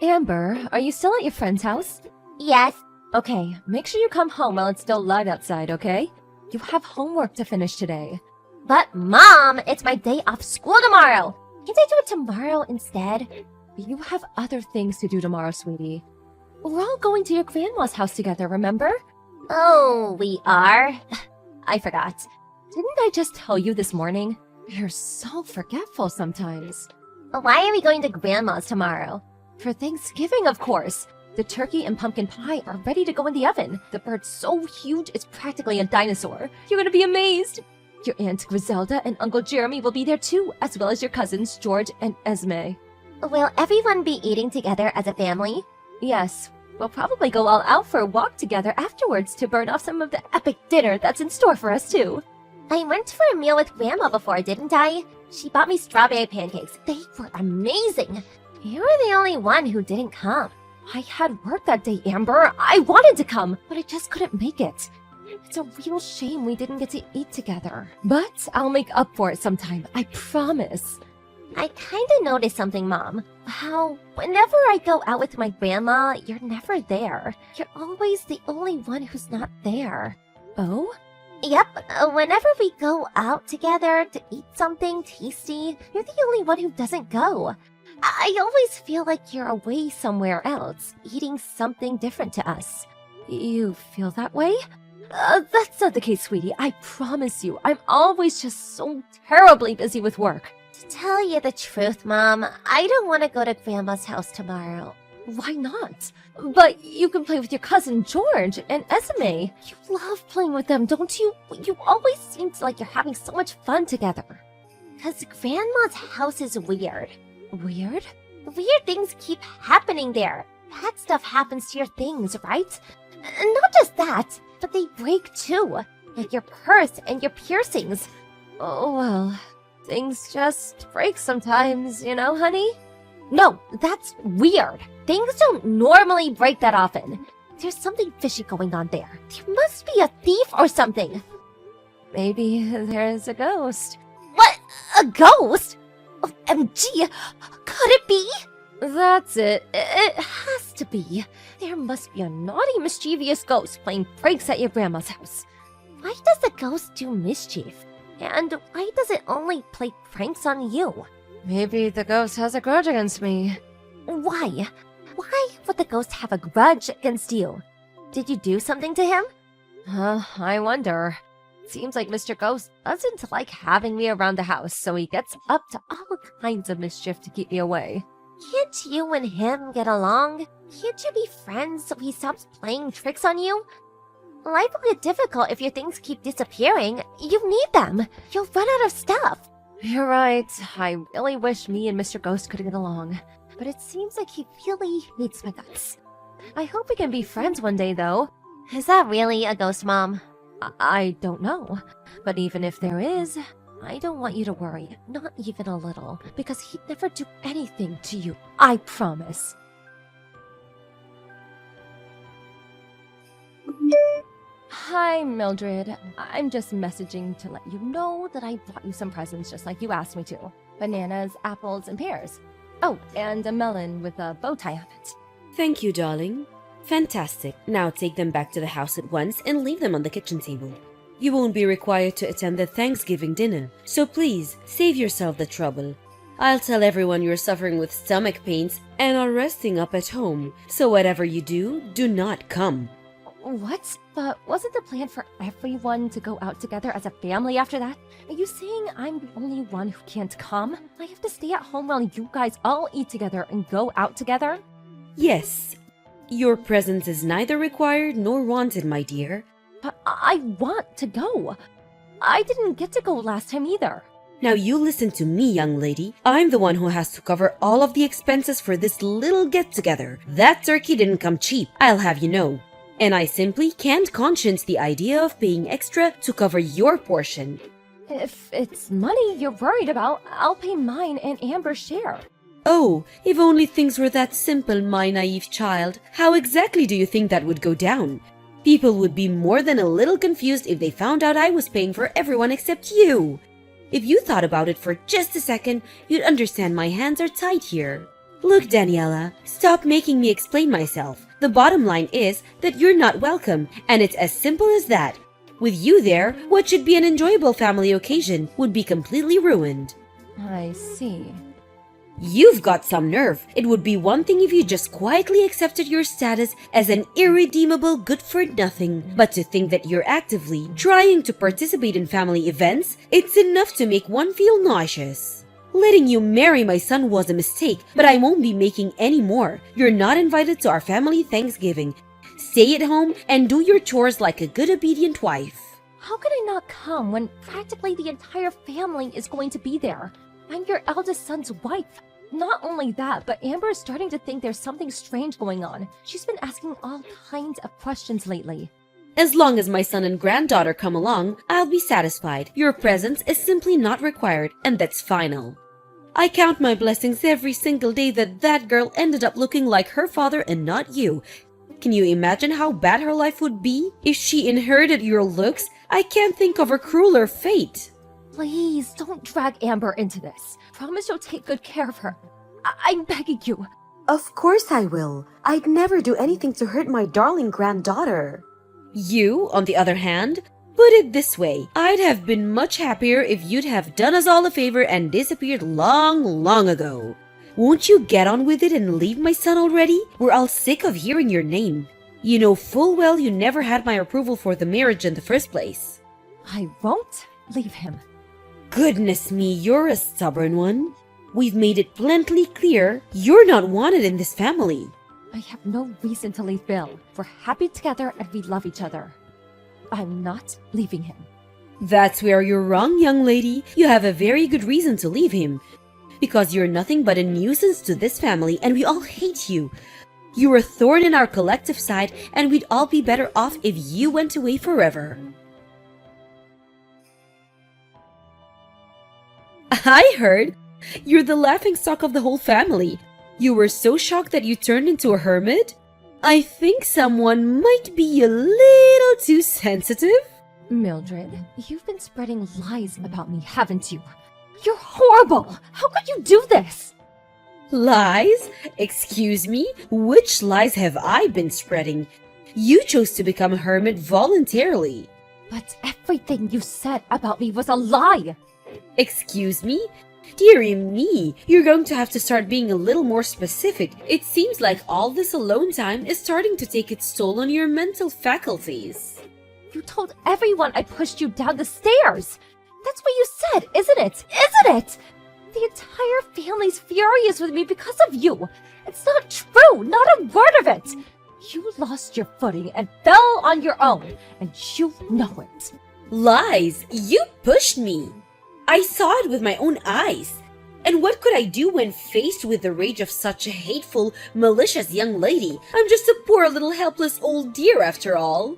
Amber, are you still at your friend's house? Yes. Okay, make sure you come home while it's still light outside, okay? You have homework to finish today. But Mom, it's my day off school tomorrow. Can't I do it tomorrow instead? You have other things to do tomorrow, sweetie. We're all going to your grandma's house together, remember? Oh, we are? I forgot. Didn't I just tell you this morning? You're so forgetful sometimes. Why are we going to Grandma's tomorrow? For Thanksgiving, of course. The turkey and pumpkin pie are ready to go in the oven. The bird's so huge, it's practically a dinosaur. You're gonna be amazed. Your Aunt Griselda and Uncle Jeremy will be there too, as well as your cousins George and Esme. Will everyone be eating together as a family? Yes, we'll probably go all out for a walk together afterwards to burn off some of the epic dinner that's in store for us too. I went for a meal with Grandma before, didn't I? She bought me strawberry pancakes. They were amazing. You were the only one who didn't come. I had work that day, Amber. I wanted to come, but I just couldn't make it. It's a real shame we didn't get to eat together. But I'll make up for it sometime, I promise. I kinda noticed something, Mom. How whenever I go out with my grandma, you're never there. You're always the only one who's not there. Oh? Yep, whenever we go out together to eat something tasty, you're the only one who doesn't go. I always feel like you're away somewhere else, eating something different to us. You feel that way? That's not the case, sweetie. I promise you. I'm always just so terribly busy with work. To tell you the truth, Mom, I don't want to go to Grandma's house tomorrow. Why not? But you can play with your cousin George and Esme. You love playing with them, don't you? You always seem like you're having so much fun together. 'Cause Grandma's house is weird. Weird? Weird things keep happening there. Bad stuff happens to your things, right? Not just that, but they break too. Like your purse and your piercings. Oh, well, things just break sometimes, you know, honey? No, that's weird. Things don't normally break that often. There's something fishy going on there. There must be a thief or something. Maybe there's a ghost. What? A ghost? OMG! Could it be? That's it. It has to be. There must be a naughty, mischievous ghost playing pranks at your grandma's house. Why does the ghost do mischief? And why does it only play pranks on you? Maybe the ghost has a grudge against me. Why? Why would the ghost have a grudge against you? Did you do something to him? I wonder. Seems like Mr. Ghost doesn't like having me around the house, so he gets up to all kinds of mischief to keep me away. Can't you and him get along? Can't you be friends so he stops playing tricks on you? Life will get difficult if your things keep disappearing. You need them. You'll run out of stuff. You're right. I really wish me and Mr. Ghost could get along. But it seems like he really hates my guts. I hope we can be friends one day, though. Is that really a ghost, Mom? I don't know. But even if there is, I don't want you to worry. Not even a little. Because he'd never do anything to you. I promise. Hi, Mildred. I'm just messaging to let you know that I brought you some presents just like you asked me to. Bananas, apples, and pears. Oh, and a melon with a bow tie on it. Thank you, darling. Fantastic. Now take them back to the house at once and leave them on the kitchen table. You won't be required to attend the Thanksgiving dinner, so please save yourself the trouble. I'll tell everyone you're suffering with stomach pains and are resting up at home, so whatever you do, do not come. What? But wasn't the plan for everyone to go out together as a family after that? Are you saying I'm the only one who can't come? I have to stay at home while you guys all eat together and go out together? Yes. Your presence is neither required nor wanted, my dear. But I want to go. I didn't get to go last time either. Now you listen to me, young lady. I'm the one who has to cover all of the expenses for this little get-together. That turkey didn't come cheap, I'll have you know. And I simply can't conscience the idea of paying extra to cover your portion. If it's money you're worried about, I'll pay mine and Amber's share. Oh, if only things were that simple, my naive child. How exactly do you think that would go down? People would be more than a little confused if they found out I was paying for everyone except you. If you thought about it for just a second, you'd understand my hands are tight here. Look, Daniela, stop making me explain myself. The bottom line is that you're not welcome, and it's as simple as that. With you there, what should be an enjoyable family occasion would be completely ruined. I see. You've got some nerve. It would be one thing if you just quietly accepted your status as an irredeemable good-for-nothing, but to think that you're actively trying to participate in family events, it's enough to make one feel nauseous. Letting you marry my son was a mistake, but I won't be making any more. You're not invited to our family Thanksgiving. Stay at home and do your chores like a good obedient wife. How could I not come when practically the entire family is going to be there? I'm your eldest son's wife. Not only that, but Amber is starting to think there's something strange going on. She's been asking all kinds of questions lately. As long as my son and granddaughter come along, I'll be satisfied. Your presence is simply not required, and that's final. I count my blessings every single day that that girl ended up looking like her father and not you. Can you imagine how bad her life would be if she inherited your looks? I can't think of a crueler fate. Please, don't drag Amber into this. Promise you'll take good care of her. I'm begging you. Of course I will. I'd never do anything to hurt my darling granddaughter. You, on the other hand, put it this way. I'd have been much happier if you'd have done us all a favor and disappeared long ago. Won't you get on with it and leave my son already? We're all sick of hearing your name. You know full well you never had my approval for the marriage in the first place. I won't leave him. Goodness me, you're a stubborn one. We've made it bluntly clear you're not wanted in this family. I have no reason to leave Bill. We're happy together and we love each other. I'm not leaving him. That's where you're wrong, young lady. You have a very good reason to leave him. Because you're nothing but a nuisance to this family and we all hate you. You're a thorn in our collective side and we'd all be better off if you went away forever. I heard you're the laughingstock of the whole family. You were so shocked that you turned into a hermit? I think someone might be a little too sensitive. Mildred, you've been spreading lies about me, haven't you? You're horrible! How could you do this? Lies? Excuse me? Which lies have I been spreading? You chose to become a hermit voluntarily. But everything you said about me was a lie! Excuse me? Dearie me, you're going to have to start being a little more specific. It seems like all this alone time is starting to take its toll on your mental faculties. You told everyone I pushed you down the stairs! That's what you said, isn't it? Isn't it? The entire family's furious with me because of you! It's not true! Not a word of it! You lost your footing and fell on your own, and you know it. Lies! You pushed me! I saw it with my own eyes. And what could I do when faced with the rage of such a hateful, malicious young lady? I'm just a poor little helpless old dear after all.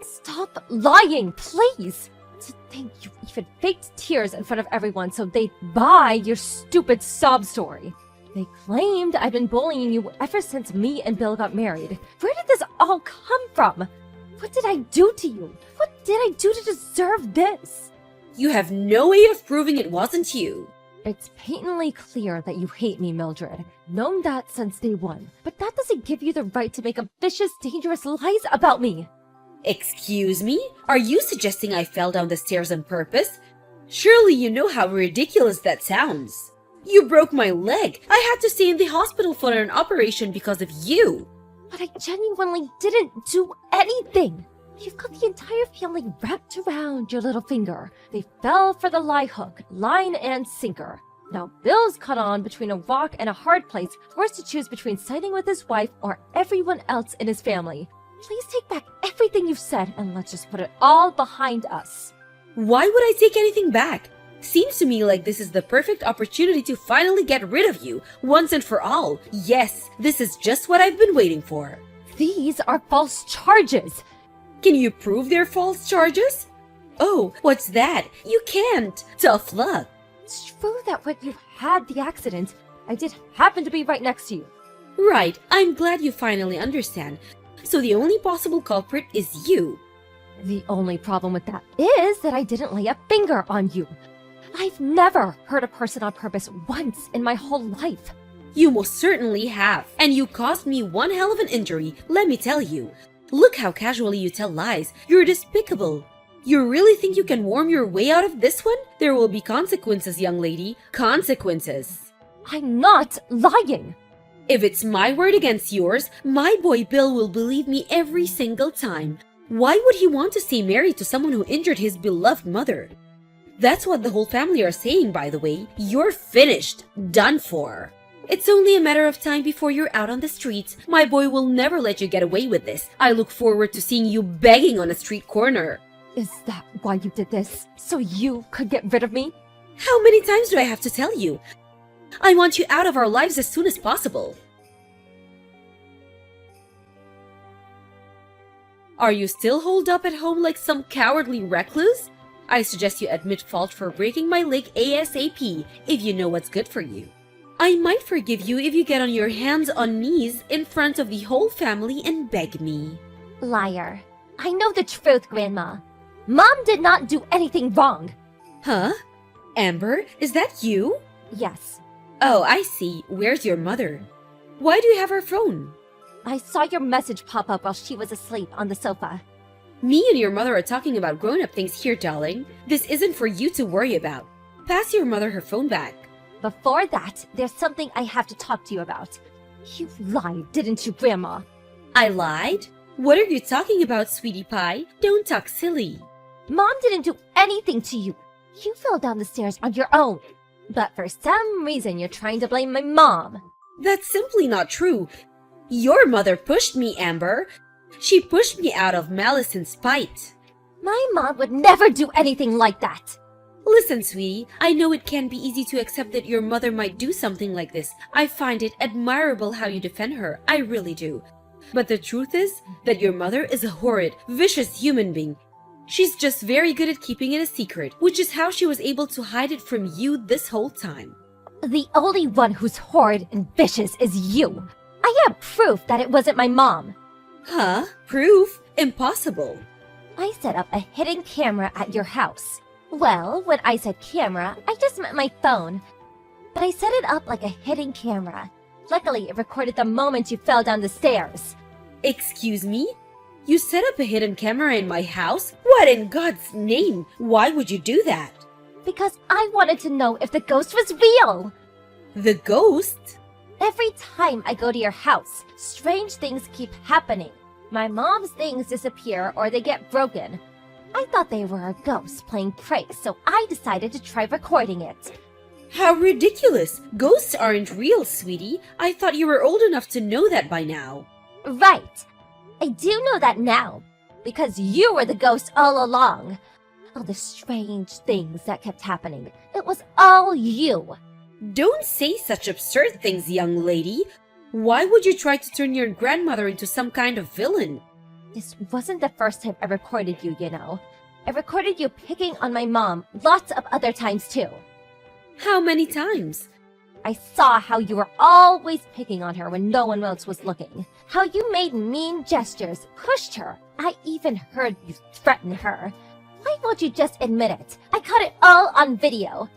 Stop lying, please! To think you even faked tears in front of everyone so they'd buy your stupid sob story. They claimed I'd been bullying you ever since me and Bill got married. Where did this all come from? What did I do to you? What did I do to deserve this? You have no way of proving it wasn't you. It's patently clear that you hate me, Mildred. Known that since day one. But that doesn't give you the right to make up vicious, dangerous lies about me. Excuse me? Are you suggesting I fell down the stairs on purpose? Surely you know how ridiculous that sounds. You broke my leg. I had to stay in the hospital for an operation because of you. But I genuinely didn't do anything. You've got the entire family wrapped around your little finger. They fell for the lie hook, line and sinker. Now Bill's caught on between a rock and a hard place, forced to choose between siding with his wife or everyone else in his family. Please take back everything you've said and let's just put it all behind us. Why would I take anything back? Seems to me like this is the perfect opportunity to finally get rid of you, once and for all. Yes, this is just what I've been waiting for. These are false charges. Can you prove they're false charges? Oh, what's that? You can't. Tough luck. It's true that when you had the accident, I did happen to be right next to you. Right, I'm glad you finally understand. So the only possible culprit is you. The only problem with that is that I didn't lay a finger on you. I've never hurt a person on purpose once in my whole life. You most certainly have. And you caused me one hell of an injury, let me tell you. Look how casually you tell lies. You're despicable. You really think you can worm your way out of this one? There will be consequences, young lady. Consequences. I'm not lying. If it's my word against yours, my boy Bill will believe me every single time. Why would he want to stay married to someone who injured his beloved mother? That's what the whole family are saying, by the way. You're finished. Done for. It's only a matter of time before you're out on the streets. My boy will never let you get away with this. I look forward to seeing you begging on a street corner. Is that why you did this? So you could get rid of me? How many times do I have to tell you? I want you out of our lives as soon as possible. Are you still holed up at home like some cowardly recluse? I suggest you admit fault for breaking my leg ASAP if you know what's good for you. I might forgive you if you get on your hands on knees in front of the whole family and beg me. Liar. I know the truth, Grandma. Mom did not do anything wrong. Huh? Amber, is that you? Yes. Oh, I see. Where's your mother? Why do you have her phone? I saw your message pop up while she was asleep on the sofa. Me and your mother are talking about grown-up things here, darling. This isn't for you to worry about. Pass your mother her phone back. Before that, there's something I have to talk to you about. You lied, didn't you, Grandma? I lied? What are you talking about, sweetie pie? Don't talk silly. Mom didn't do anything to you. You fell down the stairs on your own. But for some reason, you're trying to blame my mom. That's simply not true. Your mother pushed me, Amber. She pushed me out of malice and spite. My mom would never do anything like that. Listen, sweetie, I know it can be easy to accept that your mother might do something like this. I find it admirable how you defend her. I really do. But the truth is that your mother is a horrid, vicious human being. She's just very good at keeping it a secret, which is how she was able to hide it from you this whole time. The only one who's horrid and vicious is you. I have proof that it wasn't my mom. Huh? Proof? Impossible. I set up a hidden camera at your house. Well, when I said camera, I just meant my phone. But I set it up like a hidden camera. Luckily, it recorded the moment you fell down the stairs. Excuse me? You set up a hidden camera in my house? What in God's name? Why would you do that? Because I wanted to know if the ghost was real. The ghost? Every time I go to your house, strange things keep happening. My mom's things disappear or they get broken. I thought they were a ghost playing pranks, so I decided to try recording it. How ridiculous! Ghosts aren't real, sweetie. I thought you were old enough to know that by now. Right. I do know that now, because you were the ghost all along. All the strange things that kept happening, it was all you. Don't say such absurd things, young lady. Why would you try to turn your grandmother into some kind of villain? This wasn't the first time I recorded you, you know. I recorded you picking on my mom lots of other times too. How many times? I saw how you were always picking on her when no one else was looking. How you made mean gestures, pushed her. I even heard you threaten her. Why won't you just admit it? I caught it all on video.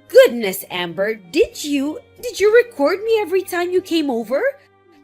Goodness, Amber, did you record me every time you came over?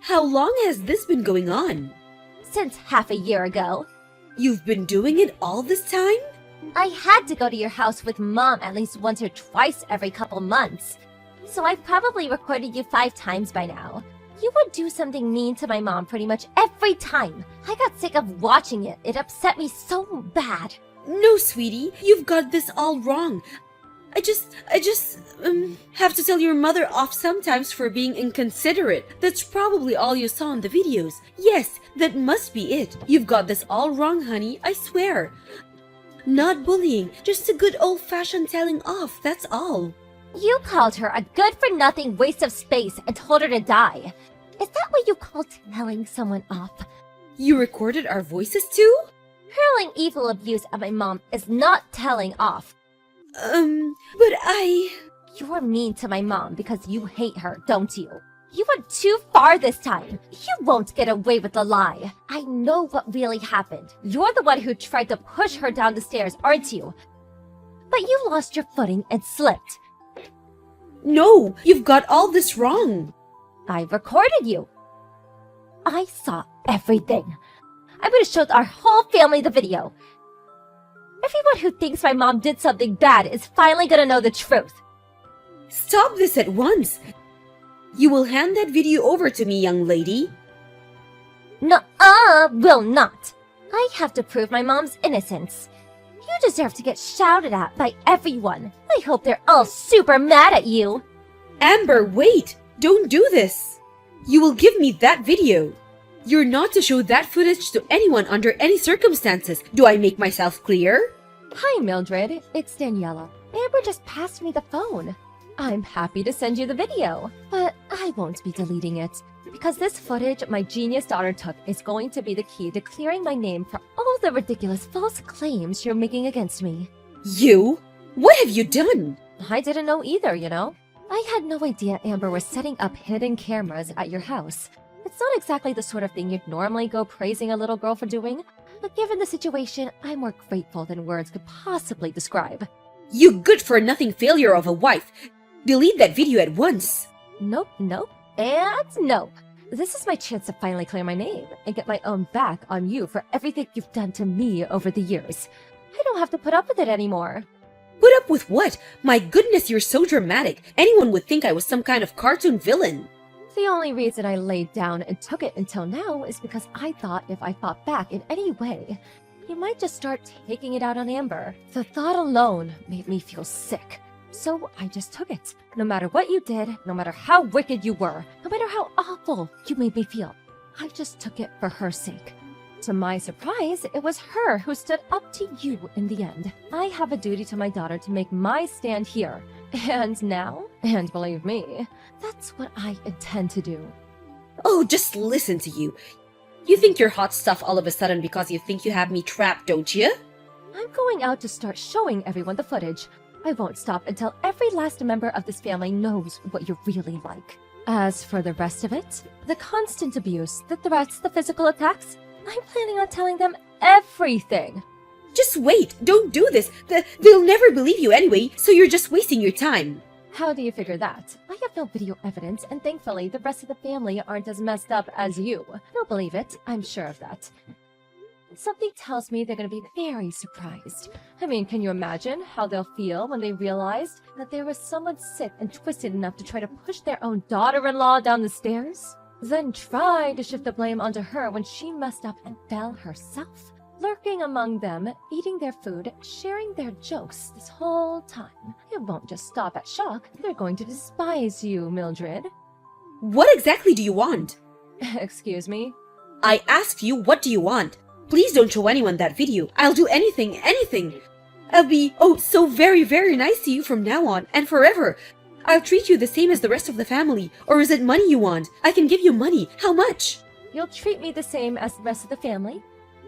How long has this been going on? Since half a year ago. You've been doing it all this time? I had to go to your house with Mom at least once or twice every couple months. So I've probably recorded you 5 times by now. You would do something mean to my mom pretty much every time. I got sick of watching it. It upset me so bad. No, sweetie, you've got this all wrong. I just have to tell your mother off sometimes for being inconsiderate. That's probably all you saw in the videos. Yes, that must be it. You've got this all wrong, honey, I swear. Not bullying, just a good old-fashioned telling off, that's all. You called her a good-for-nothing waste of space and told her to die. Is that what you call telling someone off? You recorded our voices too? Hurling evil abuse at my mom is not telling off. But You're mean to my mom because you hate her, don't you? You went too far this time. You won't get away with the lie. I know what really happened. You're the one who tried to push her down the stairs, aren't you? But you lost your footing and slipped. No, you've got all this wrong. I recorded you. I saw everything. I'm gonna show our whole family the video. Everyone who thinks my mom did something bad is finally gonna know the truth. Stop this at once! You will hand that video over to me, young lady. Will not. I have to prove my mom's innocence. You deserve to get shouted at by everyone. I hope they're all super mad at you. Amber, wait! Don't do this! You will give me that video. You're not to show that footage to anyone under any circumstances. Do I make myself clear? Hi, Mildred. It's Daniela. Amber just passed me the phone. I'm happy to send you the video, but I won't be deleting it. Because this footage my genius daughter took is going to be the key to clearing my name for all the ridiculous false claims you're making against me. You? What have you done? I didn't know either, you know? I had no idea Amber was setting up hidden cameras at your house. It's not exactly the sort of thing you'd normally go praising a little girl for doing, but given the situation, I'm more grateful than words could possibly describe. You good-for-nothing failure of a wife! Delete that video at once! Nope, and nope. This is my chance to finally clear my name and get my own back on you for everything you've done to me over the years. I don't have to put up with it anymore. Put up with what? My goodness, you're so dramatic. Anyone would think I was some kind of cartoon villain. The only reason I laid down and took it until now is because I thought if I fought back in any way, you might just start taking it out on Amber. The thought alone made me feel sick. So I just took it. No matter what you did, no matter how wicked you were, no matter how awful you made me feel, I just took it for her sake. To my surprise, it was her who stood up to you in the end. I have a duty to my daughter to make my stand here. And now, and believe me, that's what I intend to do. Oh, just listen to you. You think you're hot stuff all of a sudden because you think you have me trapped, don't you? I'm going out to start showing everyone the footage. I won't stop until every last member of this family knows what you're really like. As for the rest of it, the constant abuse, the threats, the physical attacks, I'm planning on telling them everything. Just wait, don't do this. They'll never believe you anyway, so you're just wasting your time. How do you figure that? I have no video evidence, and thankfully the rest of the family aren't as messed up as you. They'll believe it, I'm sure of that. Something tells me they're going to be very surprised. I mean, can you imagine how they'll feel when they realized that there was someone sick and twisted enough to try to push their own daughter-in-law down the stairs? Then try to shift the blame onto her when she messed up and fell herself? Lurking among them, eating their food, sharing their jokes this whole time. It won't just stop at shock. They're going to despise you, Mildred. What exactly do you want? Excuse me? I asked you, what do you want? Please don't show anyone that video. I'll do anything. I'll be, so very, very nice to you from now on and forever. I'll treat you the same as the rest of the family. Or is it money you want? I can give you money. How much? You'll treat me the same as the rest of the family?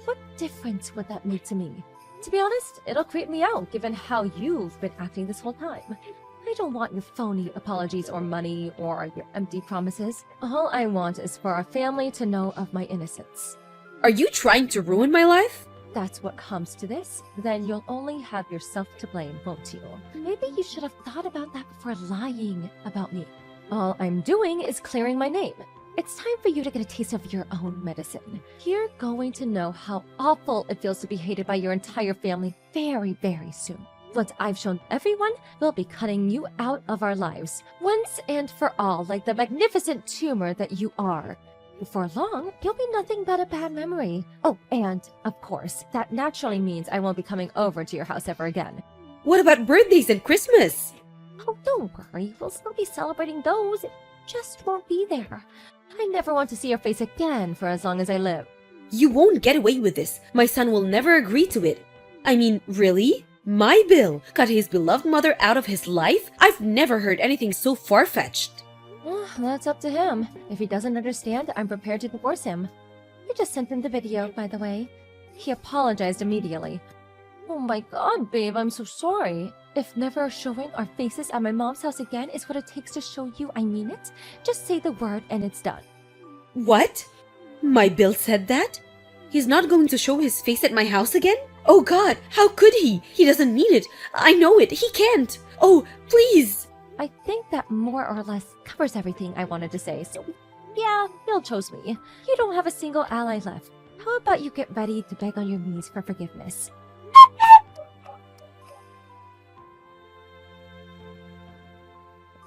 What difference would that make to me? To be honest, it'll creep me out given how you've been acting this whole time. I don't want your phony apologies or money or your empty promises. All I want is for our family to know of my innocence. Are you trying to ruin my life? That's what comes to this, then you'll only have yourself to blame, won't you? Maybe you should have thought about that before lying about me. All I'm doing is clearing my name. It's time for you to get a taste of your own medicine. You're going to know how awful it feels to be hated by your entire family very, very soon. Once I've shown everyone, we'll be cutting you out of our lives, once and for all, like the magnificent tumor that you are. Before long, you'll be nothing but a bad memory. Oh, and, of course, that naturally means I won't be coming over to your house ever again. What about birthdays and Christmas? Oh, don't worry. We'll still be celebrating those. It just won't be there. I never want to see your face again for as long as I live. You won't get away with this. My son will never agree to it. I mean, really? My Bill cut his beloved mother out of his life? I've never heard anything so far-fetched. Well, that's up to him. If he doesn't understand, I'm prepared to divorce him. I just sent him the video, by the way. He apologized immediately. Oh my god, babe, I'm so sorry. If never showing our faces at my mom's house again is what it takes to show you I mean it, just say the word and it's done. What? My Bill said that? He's not going to show his face at my house again? Oh god, how could he? He doesn't mean it. I know it. He can't. Oh, please. I think that more or less covers everything I wanted to say, so yeah, Bill chose me. You don't have a single ally left. How about you get ready to beg on your knees for forgiveness?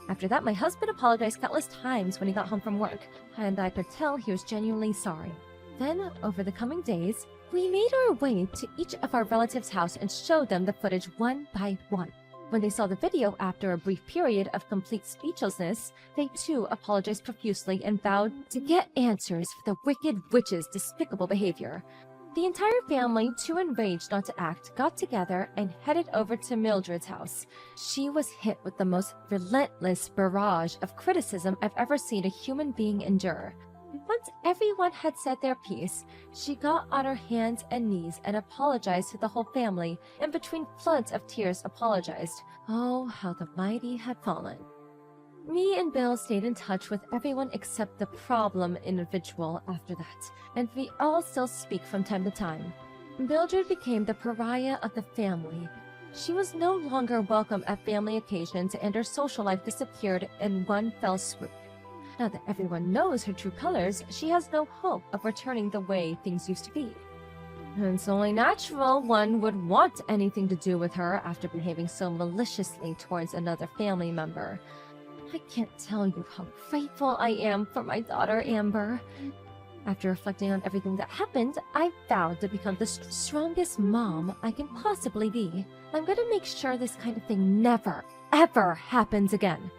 After that, my husband apologized countless times when he got home from work, and I could tell he was genuinely sorry. Then, over the coming days, we made our way to each of our relatives' house and showed them the footage one by one. When they saw the video after a brief period of complete speechlessness, they too apologized profusely and vowed to get answers for the wicked witch's despicable behavior. The entire family, too enraged not to act, got together and headed over to Mildred's house. She was hit with the most relentless barrage of criticism I've ever seen a human being endure. Once everyone had said their piece, she got on her hands and knees and apologized to the whole family, and between floods of tears apologized. Oh, how the mighty had fallen. Me and Bill stayed in touch with everyone except the problem individual after that, and we all still speak from time to time. Mildred became the pariah of the family. She was no longer welcome at family occasions, and her social life disappeared in one fell swoop. Now that everyone knows her true colors, she has no hope of returning the way things used to be. It's only natural one would want anything to do with her after behaving so maliciously towards another family member. I can't tell you how grateful I am for my daughter, Amber. After reflecting on everything that happened, I vowed to become the strongest mom I can possibly be. I'm gonna make sure this kind of thing never, ever happens again.